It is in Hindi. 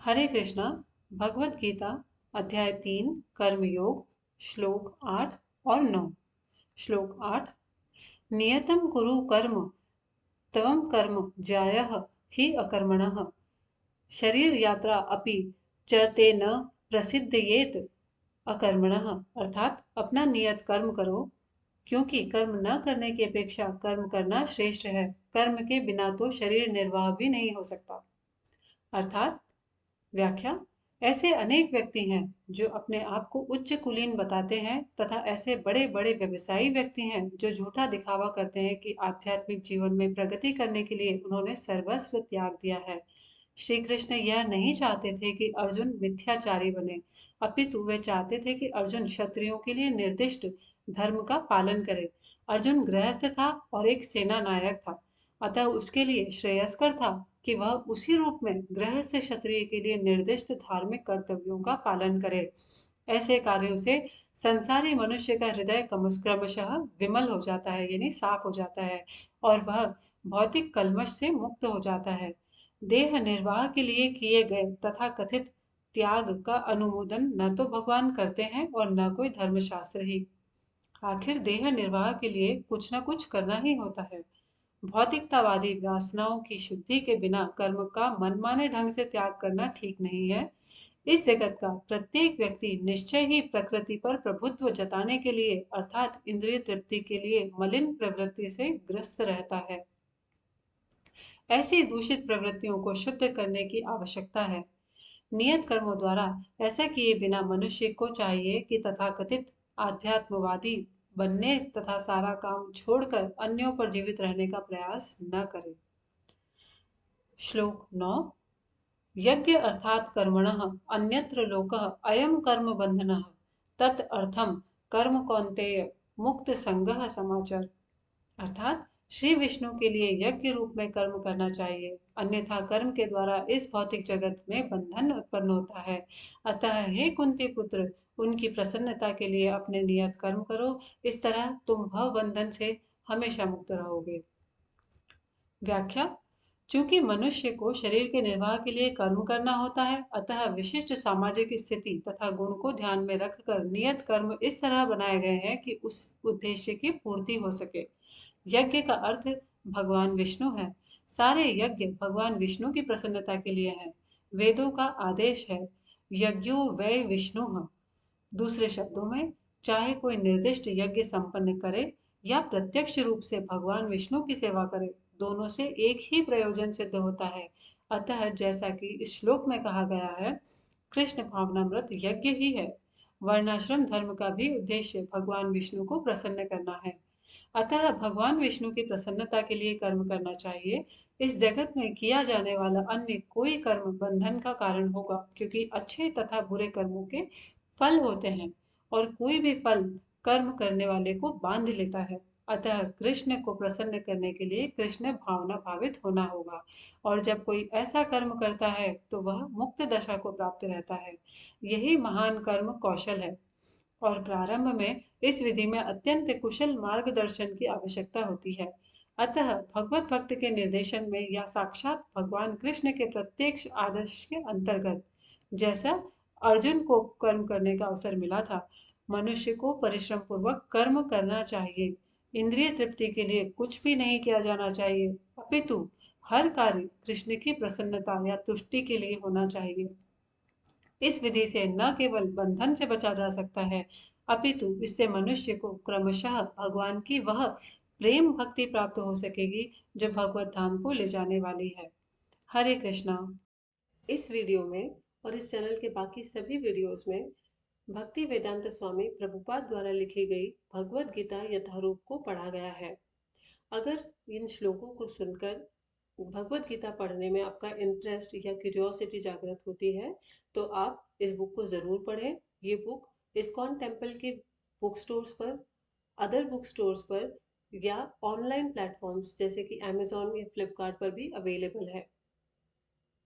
हरे कृष्णा। भगवत गीता अध्याय 3 कर्मयोग श्लोक 8 और 9। श्लोक 8। नियतं कुरु कर्म त्वं कर्म ज्यायः हि अकर्मणः शरीर यात्रा अपि च ते न प्रसिद्धयेत अकर्मणः। अर्थात अपना नियत कर्म करो, क्योंकि कर्म न करने की अपेक्षा कर्म करना श्रेष्ठ है। कर्म के बिना तो शरीर निर्वाह भी नहीं हो सकता। अर्थात व्याख्या। ऐसे अनेक व्यक्ति हैं जो अपने आप को उच्च कुलीन बताते हैं तथा ऐसे बड़े बड़े व्यवसायी व्यक्ति हैं जो झूठा दिखावा करते हैं कि आध्यात्मिक जीवन में प्रगति करने के लिए उन्होंने सर्वस्व त्याग दिया है। श्री कृष्ण यह नहीं चाहते थे कि अर्जुन मिथ्याचारी बने, अपितु वे चाहते थे कि अर्जुन क्षत्रियों के लिए निर्दिष्ट धर्म का पालन करे। अर्जुन गृहस्थ था और एक सेना नायक था, अतः उसके लिए श्रेयस्कर था कि वह उसी रूप में गृहस्थ क्षत्रिय के लिए निर्दिष्ट धार्मिक कर्तव्यों का पालन करे। ऐसे कार्यों से संसारी मनुष्य का हृदय क्रमशः विमल हो जाता है, यानी साफ हो जाता है, और वह भौतिक कलमश से मुक्त हो जाता है। देह निर्वाह के लिए किए गए तथा कथित त्याग का अनुमोदन न तो भगवान करते हैं और न कोई धर्मशास्त्र ही। आखिर देह निर्वाह के लिए कुछ न कुछ करना ही होता है। भौतिकतावादी वासनाओं की शुद्धि के बिना कर्म का मनमाने ढंग से त्याग करना ठीक नहीं है। इस जगत का प्रत्येक व्यक्ति निश्चय ही प्रकृति पर प्रभुत्व जताने के लिए अर्थात इंद्रिय तृप्ति के लिए मलिन प्रवृत्ति से ग्रस्त रहता है। ऐसी दूषित प्रवृत्तियों को शुद्ध करने की आवश्यकता है। नियत कर्मों द्वारा ऐसा किए बिना मनुष्य को चाहिए कि तथाकथित आध्यात्मवादी बनने तथा सारा काम छोड़कर अन्यों पर जीवित रहने का प्रयास न करे। श्लोक 9। यज्ञ अर्थात कर्मणः अन्यत्र लोकः अयम कर्म बंधनः तत् अर्थम कर्म कौन्तेय मुक्त संगः समाचर। अर्थात श्री विष्णु के लिए यज्ञ रूप में कर्म करना चाहिए, अन्यथा कर्म के द्वारा इस भौतिक जगत में बंधन उत्पन्न होता है। अतः हे कुंती पुत्र, उनकी प्रसन्नता के लिए अपने नियत कर्म करो, इस तरह तुम भव बंधन से हमेशा मुक्त रहोगे। व्याख्या। चूंकि मनुष्य को शरीर के निर्वाह के लिए कर्म करना होता है, अतः विशिष्ट सामाजिक स्थिति तथा गुण को ध्यान में रखकर नियत कर्म इस तरह बनाए गए हैं कि उस उद्देश्य की पूर्ति हो सके। यज्ञ का अर्थ भगवान विष्णु है। सारे यज्ञ भगवान विष्णु की प्रसन्नता के लिए हैं। वेदों का आदेश है यज्ञो वै विष्णु। दूसरे शब्दों में, चाहे कोई निर्दिष्ट यज्ञ संपन्न करे या प्रत्यक्ष रूप से भगवान विष्णु की सेवा करे, दोनों से एक ही प्रयोजन सिद्ध होता है। अतः जैसा कि इस श्लोक में कहा गया है, कृष्ण भावनामृत यज्ञ ही है। वर्णाश्रम धर्म का भी उद्देश्य भगवान विष्णु को प्रसन्न करना है। अतः भगवान विष्णु की प्रसन्नता के लिए कर्म करना चाहिए। इस जगत में किया जाने वाला अन्य कोई कर्म बंधन का कारण होगा, क्योंकि अच्छे तथा बुरे कर्मों के फल होते हैं और कोई भी फल कर्म करने वाले को बांध लेता है। अतः कृष्ण को प्रसन्न करने के लिए कृष्ण भावना भावित होना होगा, और जब कोई ऐसा कर्म करता है तो वह मुक्त दशा को प्राप्त रहता है। यही महान कर्म कौशल है, और प्रारंभ में इस विधि में अत्यंत कुशल मार्गदर्शन की आवश्यकता होती है। अतः भगवत भक्त के निर्देशन में या साक्षात भगवान कृष्ण के प्रत्यक्ष आदर्श के अंतर्गत, जैसा अर्जुन को कर्म करने का अवसर मिला था, मनुष्य को परिश्रम पूर्वक कर्म करना चाहिए। इंद्रिय तृप्ति के लिए कुछ भी नहीं किया जाना चाहिए, अपितु हर कार्य कृष्ण की प्रसन्नता या तुष्टि के लिए होना चाहिए। इस विधि से न केवल बंधन से बचा जा सकता है, अपितु इससे मनुष्य को क्रमशः भगवान की वह प्रेम भक्ति प्राप्त हो सकेगी जो भगवत धाम को ले जाने वाली है। हरे कृष्णा। इस वीडियो में और इस चैनल के बाकी सभी वीडियोस में भक्ति वेदांत स्वामी प्रभुपाद द्वारा लिखी गई भगवत गीता यथारूप को पढ़ा गया है। अगर इन श्लोकों को सुनकर भगवत गीता पढ़ने में आपका इंटरेस्ट या क्यूरियोसिटी जागृत होती है, तो आप इस बुक को ज़रूर पढ़ें। ये बुक इस्कॉन टेम्पल के बुक स्टोर्स पर, अदर बुक स्टोर्स पर या ऑनलाइन प्लेटफॉर्म्स जैसे कि अमेजोन या फ्लिपकार्ट पर भी अवेलेबल है।